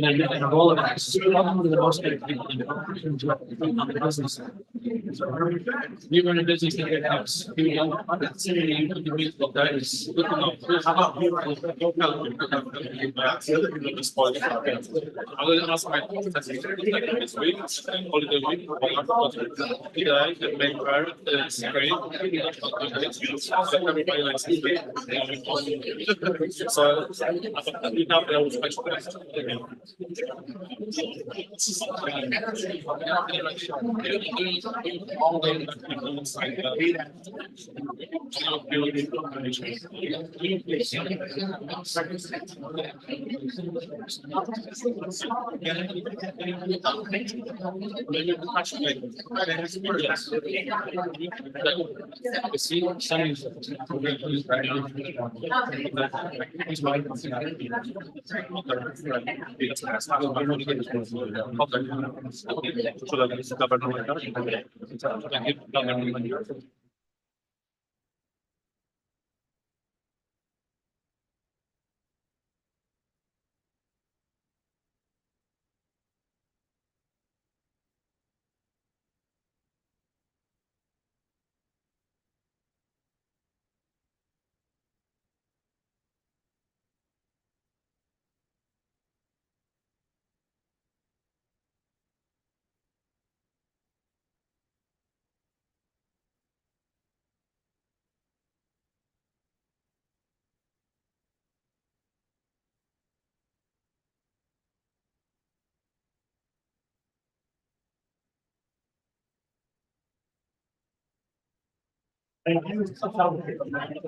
And our goal of that is to welcome to the most people in the business. We run a business that we have. We don't consider you to be the guys. How about you? I will ask my this week, holiday week, the main part is great. Everybody likes it. So we have the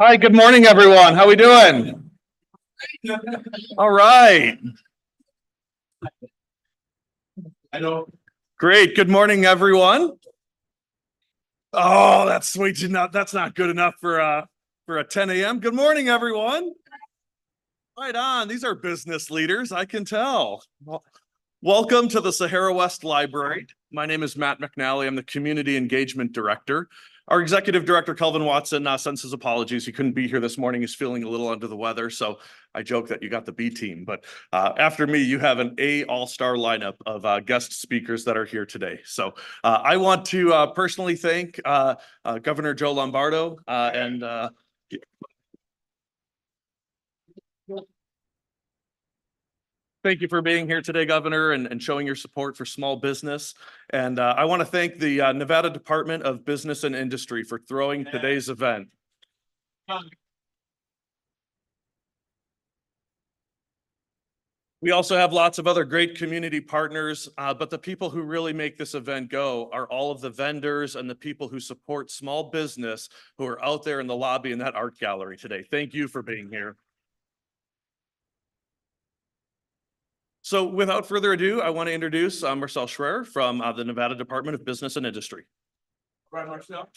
Hi, good morning, everyone. How we doing? All right. Great. Good morning, everyone. Oh, that's way too that's not good enough for a 10 a.m. Good morning, everyone. Right on. These are business leaders, I can tell. Well, welcome to the Sahara West Library. My name is Matt McNally. I'm the Community Engagement Director. Our Executive Director, Kelvin Watson, sends his apologies. He couldn't be here this morning. He's feeling a little under the weather, so I joke that you got the B team. But after me, you have an A all-star lineup of guest speakers that are here today. So I want to personally thank Governor Joe Lombardo and thank you for being here today, Governor, and showing your support for small business. And I want to thank the Nevada Department of Business and Industry for throwing today's event. We also have lots of other great community partners, but the people who really make this event go are all of the vendors and the people who support small business who are out there in the lobby in that art gallery today. Thank you for being here. So without further ado, I want to introduce Marcel Schreier from the Nevada Department of Business and Industry. Right, Marcel.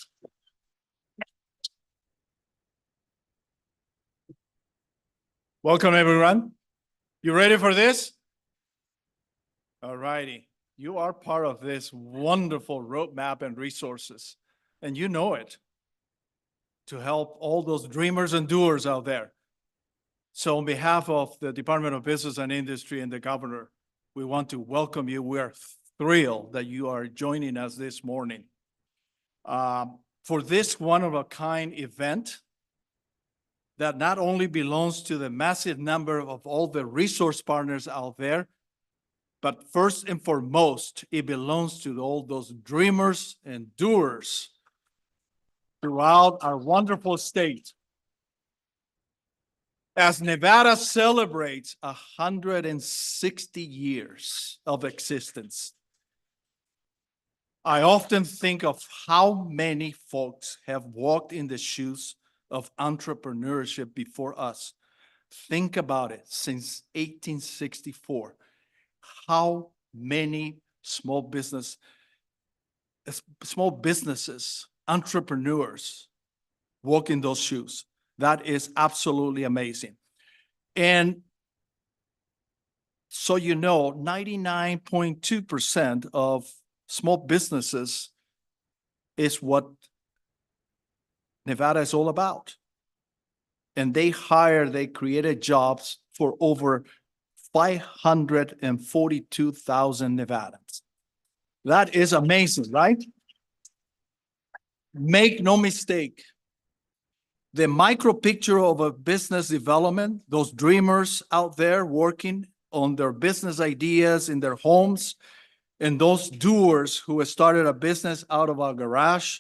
Welcome, everyone. You ready for this? All righty. You are part of this wonderful roadmap and resources, and you know it, to help all those dreamers and doers out there. So on behalf of the Department of Business and Industry and the governor, we want to welcome you. We are thrilled that you are joining us this morning. For this one-of-a-kind event that not only belongs to the massive number of all the resource partners out there, but first and foremost, it belongs to all those dreamers and doers throughout our wonderful state. As Nevada celebrates 160 years of existence, I often think of how many folks have walked in the shoes of entrepreneurship before us. Think about it, since 1864, how many small businesses, entrepreneurs walk in those shoes. That is absolutely amazing. And so, 99.2% of small businesses is what Nevada is all about. And they created jobs for over 542,000 Nevadans. That is amazing, right? Make no mistake. The micro picture of a business development, those dreamers out there working on their business ideas in their homes, and those doers who have started a business out of a garage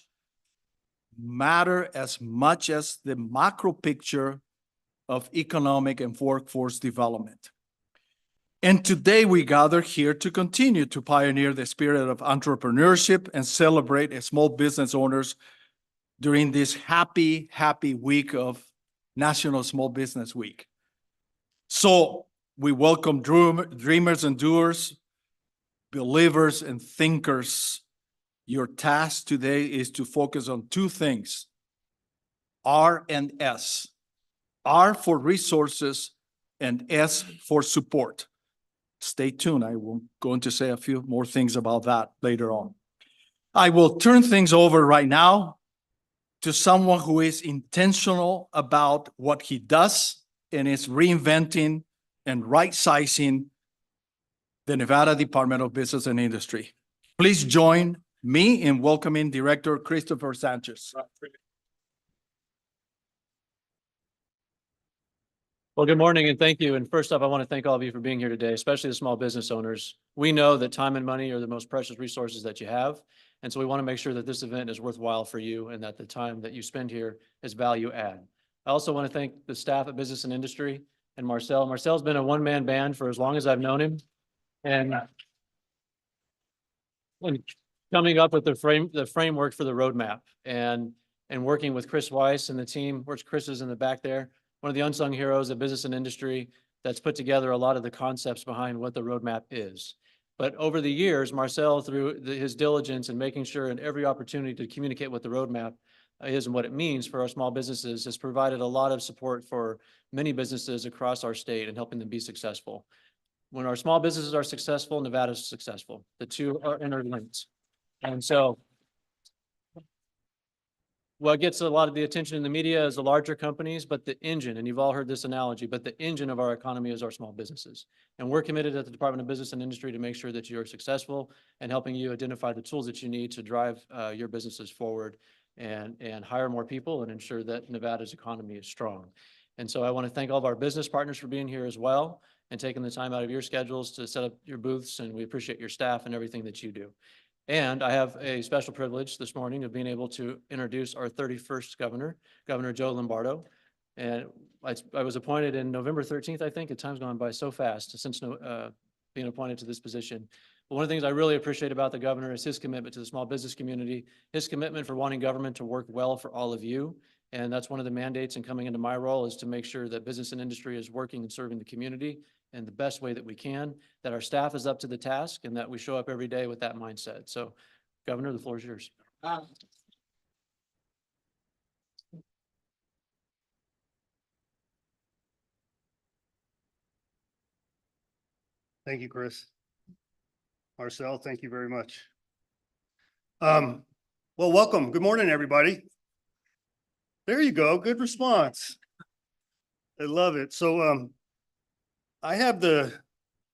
matter as much as the macro picture of economic and workforce development. And today we gather here to continue to pioneer the spirit of entrepreneurship and celebrate as small business owners during this happy week of National Small Business Week. So we welcome dreamers and doers, believers and thinkers. Your task today is to focus on two things, R and S. R for resources and S for support. Stay tuned. I will going to say a few more things about that later on. I will turn things over right now to someone who is intentional about what he does and is reinventing and right-sizing the Nevada Department of Business and Industry. Please join me in welcoming Director Christopher Sanchez. Well, good morning and thank you. And first off, I want to thank all of you for being here today, especially the small business owners. We know that time and money are the most precious resources that you have. And so we want to make sure that this event is worthwhile for you and that the time that you spend here is value add. I also want to thank the staff at Business and Industry and Marcel. Marcel's been a one-man band for as long as I've known him. And coming up with the framework for the roadmap and working with Chris Weiss and the team, where's Chris is in the back there, one of the unsung heroes of Business and Industry that's put together a lot of the concepts behind what the roadmap is. But over the years, Marcel, through his diligence and making sure in every opportunity to communicate what the roadmap is and what it means for our small businesses, has provided a lot of support for many businesses across our state and helping them be successful. When our small businesses are successful, Nevada's successful. The two are interlinked. And so what gets a lot of the attention in the media is the larger companies, but the engine, and you've all heard this analogy, but the engine of our economy is our small businesses. And we're committed at the Department of Business and Industry to make sure that you are successful and helping you identify the tools that you need to drive your businesses forward and hire more people and ensure that Nevada's economy is strong. And so I want to thank all of our business partners for being here as well and taking the time out of your schedules to set up your booths. And we appreciate your staff and everything that you do. And I have a special privilege this morning of being able to introduce our 31st governor, Governor Joe Lombardo. And I was appointed in November 13th, I think. Time's gone by so fast since being appointed to this position. But one of the things I really appreciate about the governor is his commitment to the small business community, his commitment for wanting government to work well for all of you. And that's one of the mandates in coming into my role, is to make sure that business and industry is working and serving the community in the best way that we can, that our staff is up to the task, and that we show up every day with that mindset. So, Governor, the floor is yours. Thank you, Chris. Marcel, thank you very much. Well, welcome. Good morning, everybody. There you go. Good response. I love it. So I have the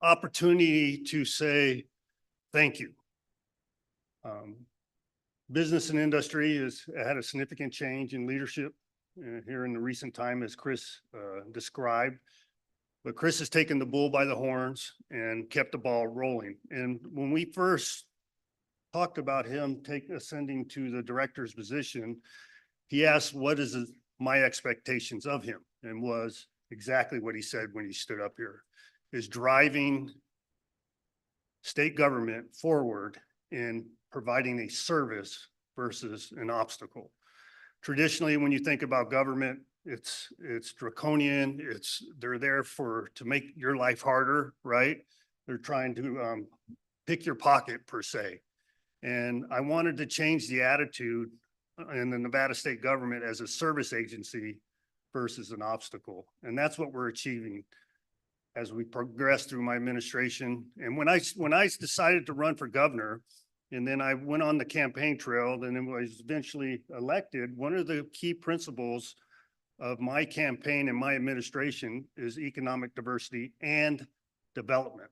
opportunity to say thank you. Business and Industry has had a significant change in leadership here in the recent time, as Chris described. But Chris has taken the bull by the horns and kept the ball rolling. And when we first talked about him ascending to the director's position, he asked, what is my expectations of him? And was exactly what he said when he stood up here, is driving state government forward in providing a service versus an obstacle. Traditionally, when you think about government, it's draconian. They're there to make your life harder, right? They're trying to pick your pocket per se. And I wanted to change the attitude in the Nevada state government as a service agency versus an obstacle. And that's what we're achieving as we progress through my administration. And when I decided to run for governor, and then I went on the campaign trail and then was eventually elected, one of the key principles of my campaign and my administration is economic diversity and development.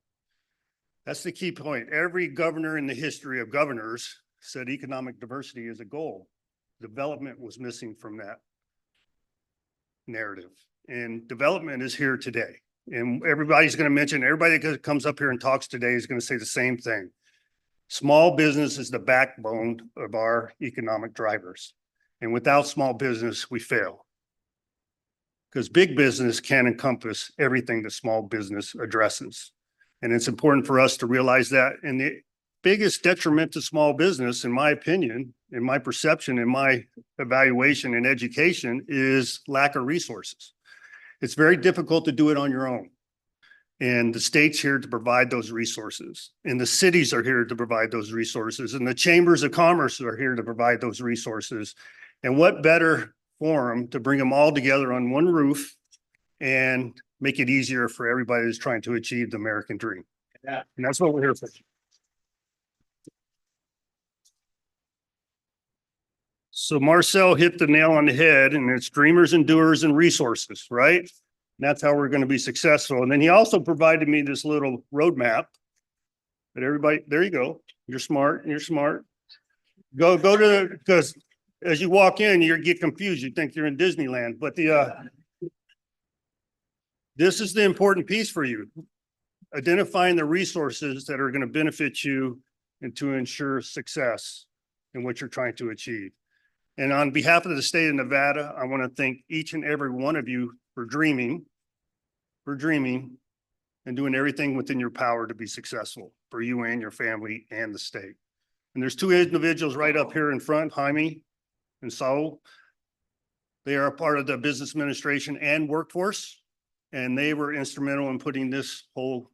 That's the key point. Every governor in the history of governors said economic diversity is a goal. Development was missing from that narrative. And development is here today. And everybody's going to mention, everybody that comes up here and talks today is going to say the same thing. Small business is the backbone of our economic drivers. And without small business, we fail. Because big business can encompass everything that small business addresses. And it's important for us to realize that. And the biggest detriment to small business, in my opinion, in my perception, in my evaluation and education, is lack of resources. It's very difficult to do it on your own. And the state's here to provide those resources. And the cities are here to provide those resources. And the chambers of commerce are here to provide those resources. And what better forum to bring them all together on one roof and make it easier for everybody who's trying to achieve the American dream. Yeah. And that's what we're here for. So Marcel hit the nail on the head, and it's dreamers and doers and resources, right? And that's how we're going to be successful. And then he also provided me this little roadmap that everybody, there you go. You're smart. You're smart. Go to, because as you walk in, you get confused. You think you're in Disneyland, but this is the important piece for you. Identifying the resources that are going to benefit you and to ensure success in what you're trying to achieve. And on behalf of the state of Nevada, I want to thank each and every one of you for dreaming and doing everything within your power to be successful for you and your family and the state. And there's two individuals right up here in front, Jaime and Saul. They are a part of the business administration and workforce, and they were instrumental in putting this whole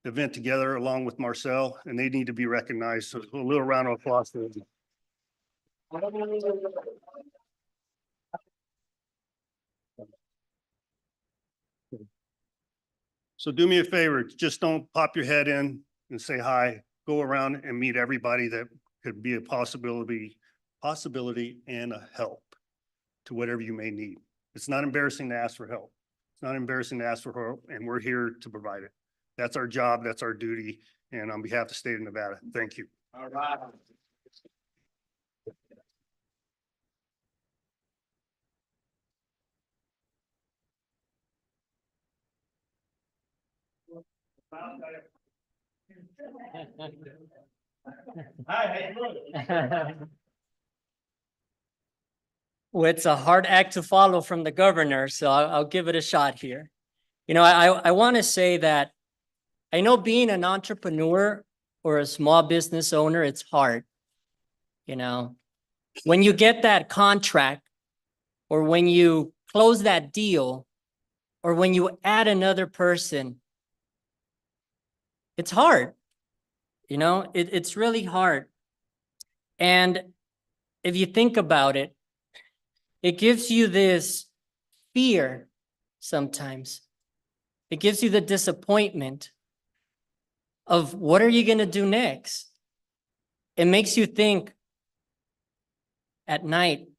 event together along with Marcel, and they need to be recognized. So a little round of applause for them. So do me a favor, just don't pop your head in and say hi. Go around and meet everybody that could be a possibility and a help to whatever you may need. It's not embarrassing to ask for help. It's not embarrassing to ask for help, and we're here to provide it. That's our job, that's our duty, and on behalf of the state of Nevada, thank you. All right. Hi, how you doing? Well, it's a hard act to follow from the governor, so I'll give it a shot here. You know, I want to say that I know being an entrepreneur or a small business owner, it's hard. You know, when you get that contract or when you close that deal or when you add another person, it's hard. You know, it's really hard. And if you think about it, it gives you this fear sometimes. It gives you the disappointment of what are you going to do next? It makes you think at night,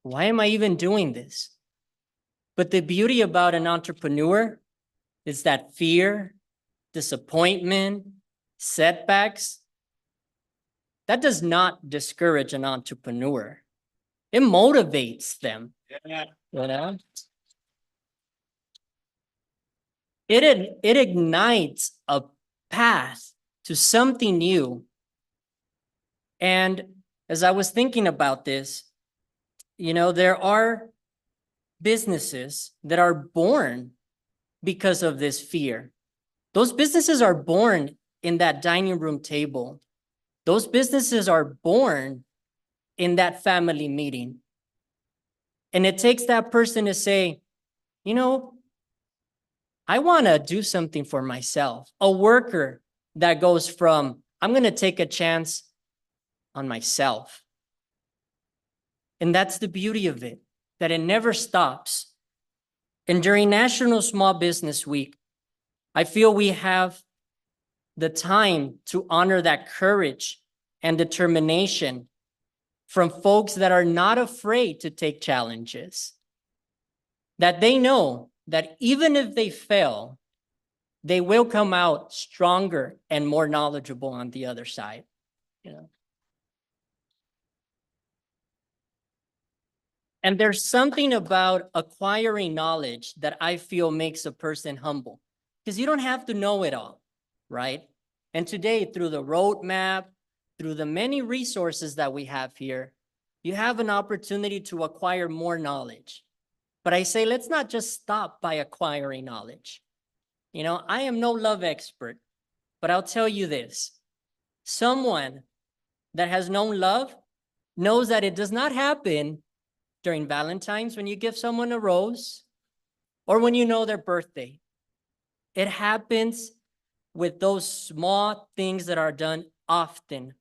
why am I even doing this? But the beauty about an entrepreneur is that fear, disappointment, setbacks, that does not discourage an entrepreneur. It motivates them, Yeah. you know? It ignites a path to something new. And as I was thinking about this, you know, there are businesses that are born because of this fear. Those businesses are born in that dining room table. Those businesses are born in that family meeting. And it takes that person to say, you know, I want to do something for myself. A worker that goes from, I'm going to take a chance on myself. And that's the beauty of it, that it never stops. And during National Small Business Week, I feel we have the time to honor that courage and determination from folks that are not afraid to take challenges, that they know that even if they fail, they will come out stronger and more knowledgeable on the other side, you know. And there's something about acquiring knowledge that I feel makes a person humble, because you don't have to know it all, right? And today, through the roadmap, through the many resources that we have here, you have an opportunity to acquire more knowledge. But I say, let's not just stop by acquiring knowledge. You know, I am no love expert, but I'll tell you this. Someone that has known love knows that it does not happen during Valentine's when you give someone a rose or when you know their birthday. It happens with those small things that are done often,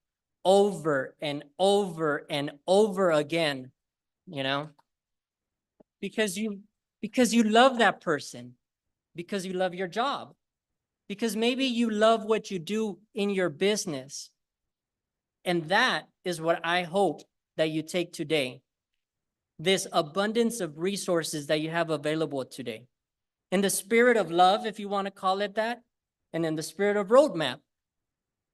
over and over and over again, you know, because you love that person, because you love your job, because maybe you love what you do in your business. And that is what I hope that you take today. This abundance of resources that you have available today. In the spirit of love, if you want to call it that, and in the spirit of roadmap,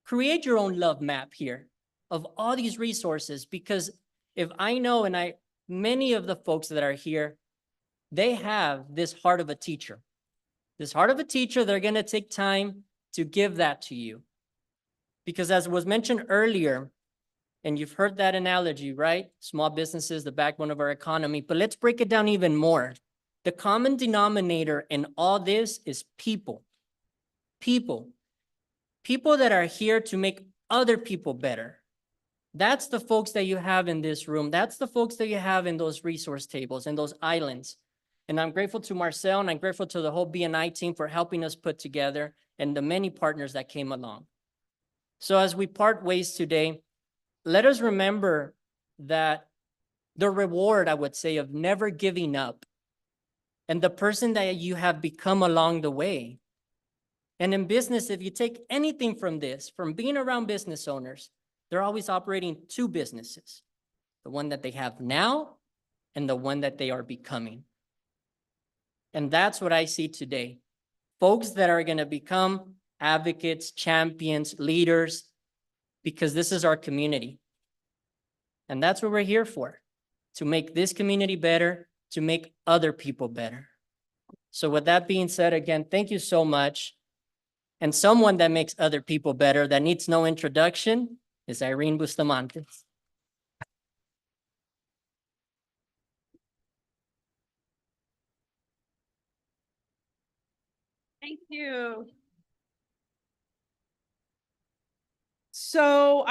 create your own love map here of all these resources, because if I know, many of the folks that are here, they have this heart of a teacher. This heart of a teacher, they're going to take time to give that to you. Because as was mentioned earlier, and you've heard that analogy, right? Small businesses, the backbone of our economy. But let's break it down even more. The common denominator in all this is people. People. People that are here to make other people better. That's the folks that you have in this room. That's the folks that you have in those resource tables and those islands. And I'm grateful to Marcel and I'm grateful to the whole BNI team for helping us put together and the many partners that came along. So as we part ways today, let us remember that the reward, I would say, of never giving up and the person that you have become along the way. And in business, if you take anything from this, from being around business owners, they're always operating two businesses, the one that they have now and the one that they are becoming. And that's what I see today. Folks that are going to become advocates, champions, leaders, because this is our community. And that's what we're here for, to make this community better, to make other people better. So with that being said, again, thank you so much. And someone that makes other people better that needs no introduction is Irene Bustamante. Thank you. So,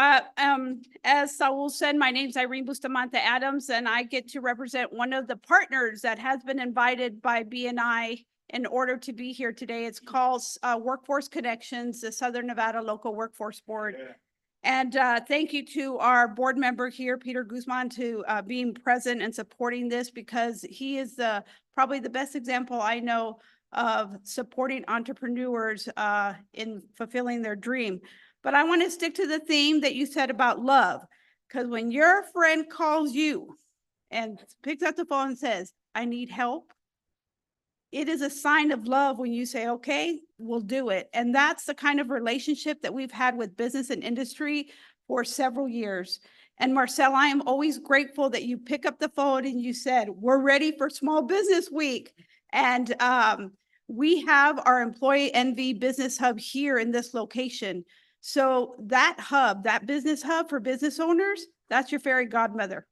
as Saul said, my name is Irene Bustamante Adams, and I get to represent one of the partners that has been invited by BNI in order to be here today. It's called Workforce Connections, the Southern Nevada Local Workforce Board. Yeah. And thank you to our board member here, Peter Guzman, to being present and supporting this, because he is probably the best example I know of supporting entrepreneurs in fulfilling their dream. But I want to stick to the theme that you said about love, because when your friend calls you and picks up the phone and says, I need help, it is a sign of love when you say, okay, we'll do it. And that's the kind of relationship that we've had with business and industry for several years. And Marcel, I am always grateful that you pick up the phone and you said, we're ready for Small Business Week. And we have our Employee Envy Business Hub here in this location. So that hub, that business hub for business owners, that's your fairy godmother.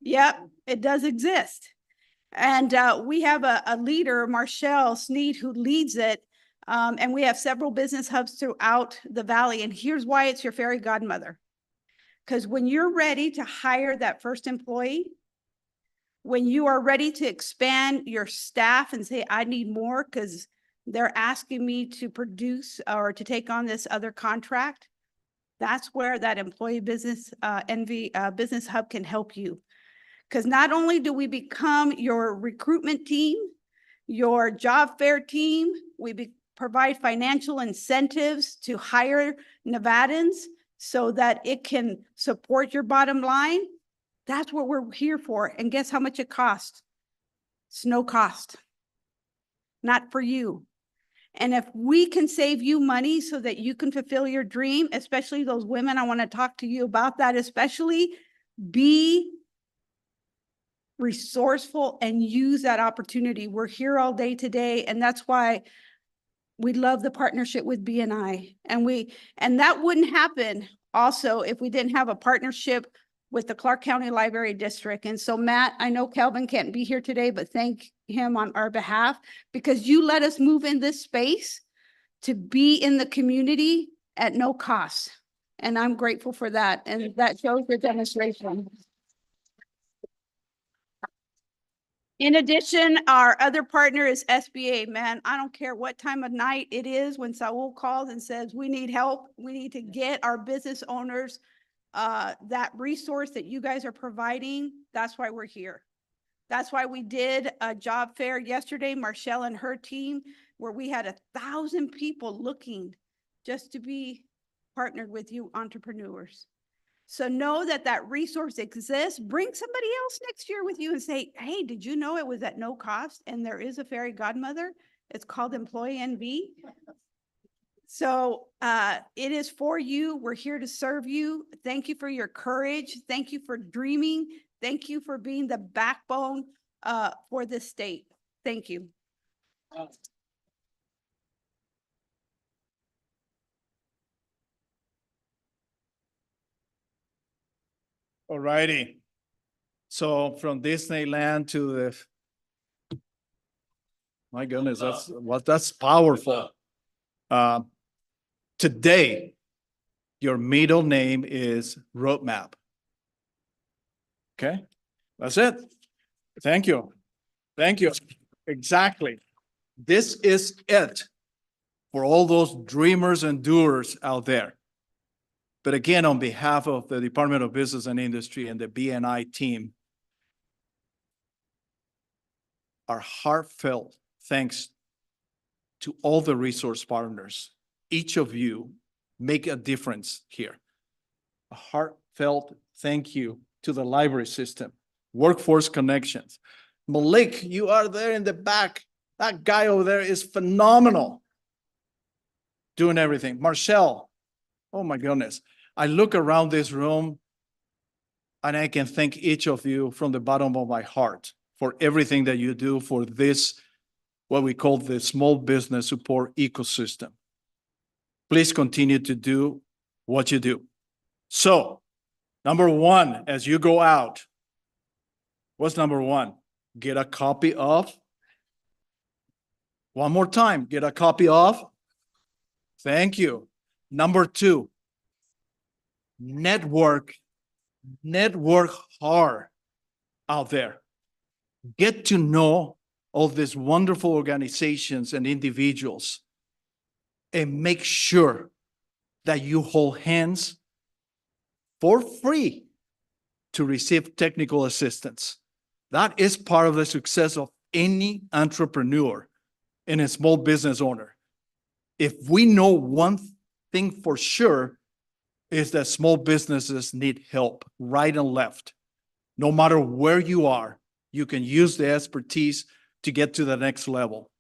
Yep, it does exist. And we have a leader, Marshall Sneed, who leads it. And we have several business hubs throughout the valley. And here's why it's your fairy godmother. Because when you're ready to hire that first employee, when you are ready to expand your staff and say, I need more because they're asking me to produce or to take on this other contract, that's where that Employee Business Envy Business Hub can help you. Because not only do we become your recruitment team, your job fair team, we provide financial incentives to hire Nevadans so that it can support your bottom line. That's what we're here for. And guess how much it costs? It's no cost. Not for you. And if we can save you money so that you can fulfill your dream, especially those women, I want to talk to you about that, especially be resourceful and use that opportunity. We're here all day today, and that's why we love the partnership with BNI. And that wouldn't happen also if we didn't have a partnership with the Clark County Library District. And so Matt, I know Kelvin can't be here today, but thank him on our behalf because you let us move in this space to be in the community at no cost. And I'm grateful for that. And that shows your demonstration. In addition, our other partner is SBA. Man, I don't care what time of night it is when Saul calls and says, we need help. We need to get our business owners that resource that you guys are providing. That's why we're here. That's why we did a job fair yesterday, Marshall and her team, where we had 1,000 people looking just to be partnered with you entrepreneurs. So know that that resource exists. Bring somebody else next year with you and say, hey, did you know it was at no cost? And there is a fairy godmother. It's called Employee NV. So it is for you. We're here to serve you. Thank you for your courage. Thank you for dreaming. Thank you for being the backbone for this state. Thank you. All righty. So from Disneyland to the, my goodness, that's powerful. Today, your middle name is Roadmap. Okay, that's it. Thank you. Thank you. Exactly. This is it for all those dreamers and doers out there. But again, on behalf of the Department of Business and Industry and the BNI team, our heartfelt thanks to all the resource partners. Each of you make a difference here. A heartfelt thank you to the library system, Workforce Connections. Malik, you are there in the back. That guy over there is phenomenal. Doing everything. Marshall, oh my goodness. I look around this room and I can thank each of you from the bottom of my heart for everything that you do for this, what we call the small business support ecosystem. Please continue to do what you do. So, number one, as you go out, what's number one? Get a copy of. One more time, get a copy of. Thank you. Number two, network hard out there. Get to know all these wonderful organizations and individuals and make sure that you hold hands for free to receive technical assistance. That is part of the success of any entrepreneur and a small business owner. If we know one thing for sure, is that small businesses need help right and left. No matter where you are, you can use the expertise to get to the next level.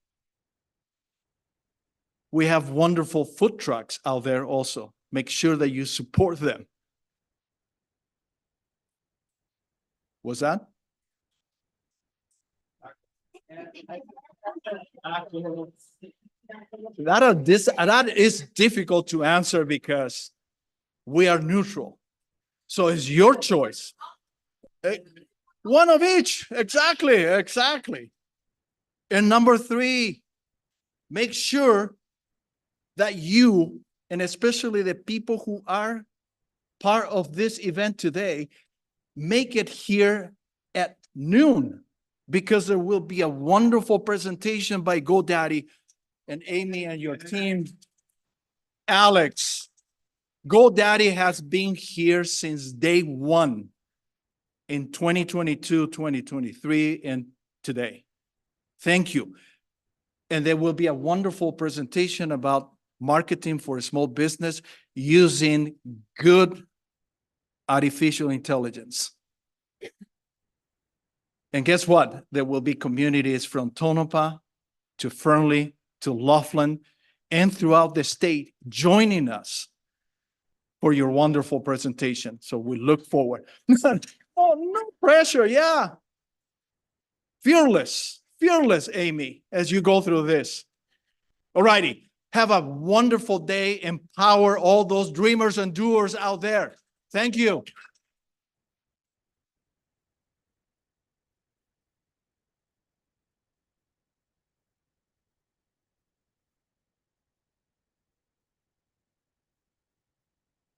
We have wonderful food trucks out there also. Make sure that you support them. What's that? That is difficult to answer because we are neutral. So it's your choice. One of each. Exactly. And number three, make sure that you, and especially the people who are part of this event today, make it here at noon, because there will be a wonderful presentation by GoDaddy and Amy and your team. Alex, GoDaddy has been here since day one in 2022, 2023, and today. Thank you. And there will be a wonderful presentation about marketing for a small business using good artificial intelligence. And guess what? There will be communities from Tonopah to Fernley to Laughlin and throughout the state joining us for your wonderful presentation. So we look forward. Oh, no pressure, yeah. Fearless, Amy, as you go through this. All righty, have a wonderful day. Empower all those dreamers and doers out there. Thank you.